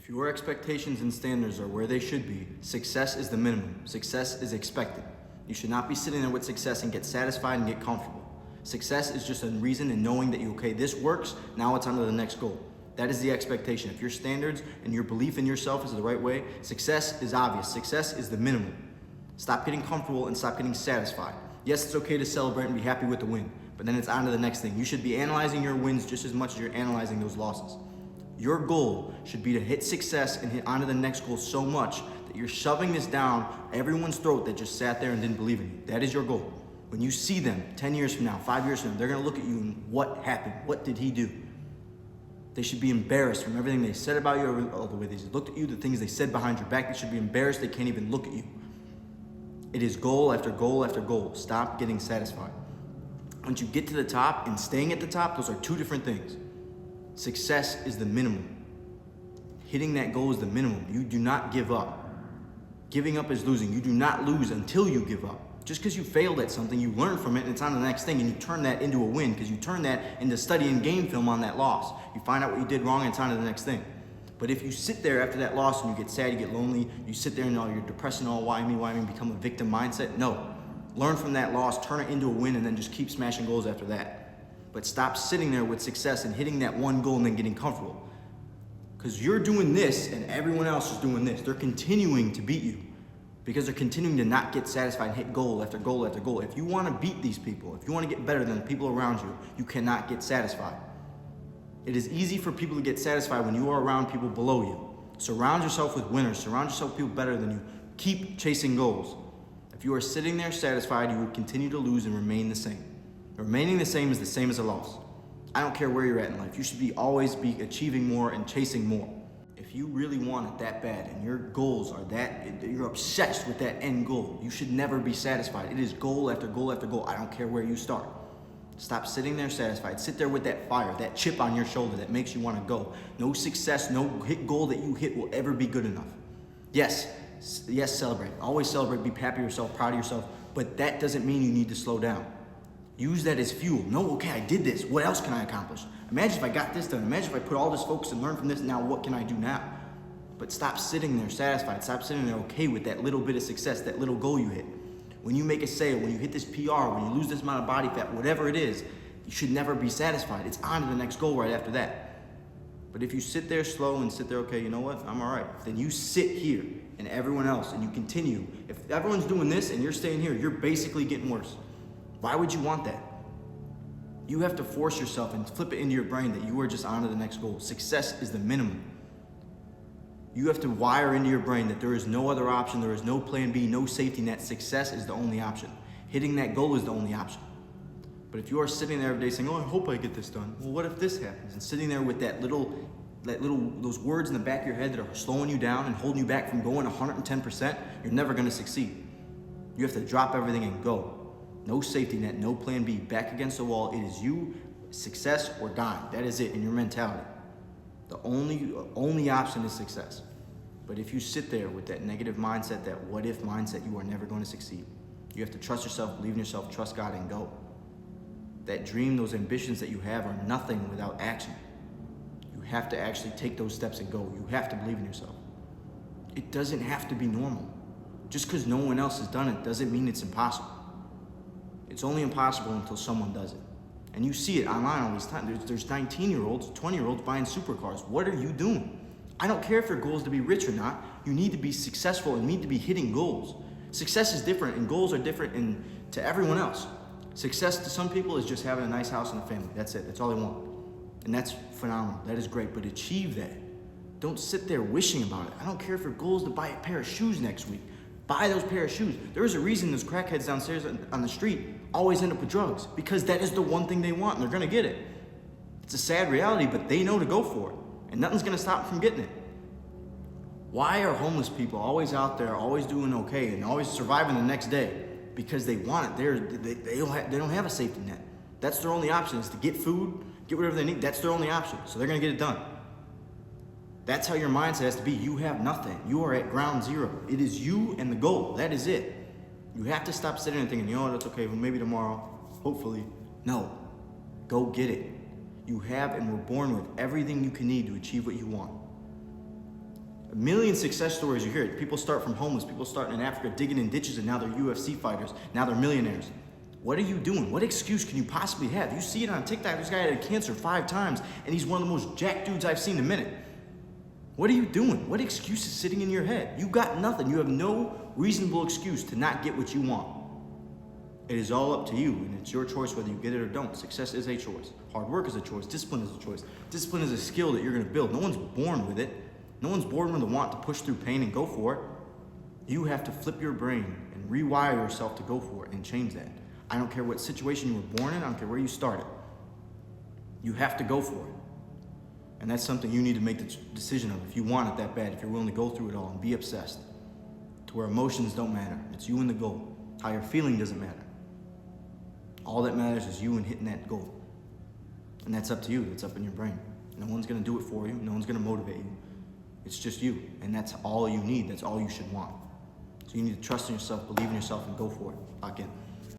If your expectations and standards are where they should be, success is the minimum. Success is expected. You should not be sitting there with success and get satisfied and get comfortable. Success is just a reason and knowing that okay, this works, now it's on to the next goal. That is the expectation. If your standards and your belief in yourself is the right way, success is obvious. Success is the minimum. Stop getting comfortable and stop getting satisfied. Yes, it's okay to celebrate and be happy with the win, but then it's on to the next thing. You should be analyzing your wins just as much as you're analyzing those losses. Your goal should be to hit success and hit onto the next goal so much that you're shoving this down everyone's throat that just sat there and didn't believe in you. That is your goal. When you see them 10 years from now, 5 years from now, they're gonna look at you and what happened? What did he do? They should be embarrassed from everything they said about you, or the way they looked at you, the things they said behind your back. They should be embarrassed. They can't even look at you. It is goal after goal after goal. Stop getting satisfied. Once you get to the top and staying at the top, those are two different things. Success is the minimum. Hitting that goal is the minimum. You do not give up. Giving up is losing. You do not lose until you give up. Just because you failed at something, you learn from it and it's on to the next thing, and you turn that into a win because you turn that into studying game film on that loss. You find out what you did wrong and it's on to the next thing. But if you sit there after that loss and you get sad, you get lonely, you sit there and you're depressed and all, why me, become a victim mindset? No. Learn from that loss, turn it into a win, and then just keep smashing goals after that. But stop sitting there with success and hitting that one goal and then getting comfortable. Because you're doing this and everyone else is doing this. They're continuing to beat you because they're continuing to not get satisfied and hit goal after goal after goal. If you want to beat these people, if you want to get better than the people around you, you cannot get satisfied. It is easy for people to get satisfied when you are around people below you. Surround yourself with winners. Surround yourself with people better than you. Keep chasing goals. If you are sitting there satisfied, you will continue to lose and remain the same. Remaining the same as a loss. I don't care where you're at in life. You should always be achieving more and chasing more. If you really want it that bad and your goals are that, you're obsessed with that end goal, you should never be satisfied. It is goal after goal after goal. I don't care where you start. Stop sitting there satisfied. Sit there with that fire, that chip on your shoulder that makes you want to go. No success, no hit goal that you hit will ever be good enough. Yes, celebrate. Always celebrate, be happy with yourself, proud of yourself, but that doesn't mean you need to slow down. Use that as fuel. No, okay, I did this. What else can I accomplish? Imagine if I got this done. Imagine if I put all this focus and learn from this. Now what can I do now? But stop sitting there satisfied. Stop sitting there okay with that little bit of success, that little goal you hit. When you make a sale, when you hit this PR, when you lose this amount of body fat, whatever it is, you should never be satisfied. It's on to the next goal right after that. But if you sit there slow and sit there, okay, you know what, I'm all right. Then you sit here and everyone else and you continue. If everyone's doing this and you're staying here, you're basically getting worse. Why would you want that? You have to force yourself and flip it into your brain that you are just on to the next goal. Success is the minimum. You have to wire into your brain that there is no other option, there is no plan B, no safety net. Success is the only option. Hitting that goal is the only option. But if you are sitting there every day saying, oh, I hope I get this done. Well, what if this happens? And sitting there with those words in the back of your head that are slowing you down and holding you back from going 110%, you're never gonna succeed. You have to drop everything and go. No safety net, no plan B, back against the wall. It is you, success or dying. That is it in your mentality. The only option is success. But if you sit there with that negative mindset, that what if mindset, you are never going to succeed. You have to trust yourself, believe in yourself, trust God, and go. That dream, those ambitions that you have are nothing without action. You have to actually take those steps and go. You have to believe in yourself. It doesn't have to be normal. Just because no one else has done it doesn't mean it's impossible. It's only impossible until someone does it. And you see it online all these times. There's 19-year-olds, 20-year-olds buying supercars. What are you doing? I don't care if your goal is to be rich or not. You need to be successful and need to be hitting goals. Success is different and goals are different to everyone else. Success to some people is just having a nice house and a family. That's it. That's all they want. And that's phenomenal. That is great. But achieve that. Don't sit there wishing about it. I don't care if your goal is to buy a pair of shoes next week. Buy those pair of shoes. There's a reason those crackheads downstairs on the street always end up with drugs, because that is the one thing they want and they're gonna get it. It's a sad reality, but they know to go for it and nothing's gonna stop them from getting it. Why are homeless people always out there, always doing okay and always surviving the next day? Because they want it. They don't have a safety net. That's their only option, is to get food, get whatever they need. That's their only option. So they're gonna get it done. That's how your mindset has to be. You have nothing. You are at ground zero. It is you and the goal. That is it. You have to stop sitting and thinking, you know what, that's okay, well, maybe tomorrow, hopefully. No, go get it. You have and were born with everything you can need to achieve what you want. A million success stories you hear. People start from homeless, people starting in Africa, digging in ditches, and now they're UFC fighters. Now they're millionaires. What are you doing? What excuse can you possibly have? You see it on TikTok. This guy had cancer 5 times, and he's one of the most jacked dudes I've seen in a minute. What are you doing? What excuse is sitting in your head? You got nothing. You have no reasonable excuse to not get what you want. It is all up to you, and it's your choice whether you get it or don't. Success is a choice. Hard work is a choice. Discipline is a choice. Discipline is a skill that you're going to build. No one's born with it. No one's born with the want to push through pain and go for it. You have to flip your brain and rewire yourself to go for it and change that. I don't care what situation you were born in. I don't care where you started. You have to go for it. And that's something you need to make the decision of if you want it that bad, if you're willing to go through it all and be obsessed to where emotions don't matter. It's you and the goal. How you're feeling doesn't matter. All that matters is you and hitting that goal. And that's up to you. It's up in your brain. No one's going to do it for you. No one's going to motivate you. It's just you. And that's all you need. That's all you should want. So you need to trust in yourself, believe in yourself, and go for it. Lock in.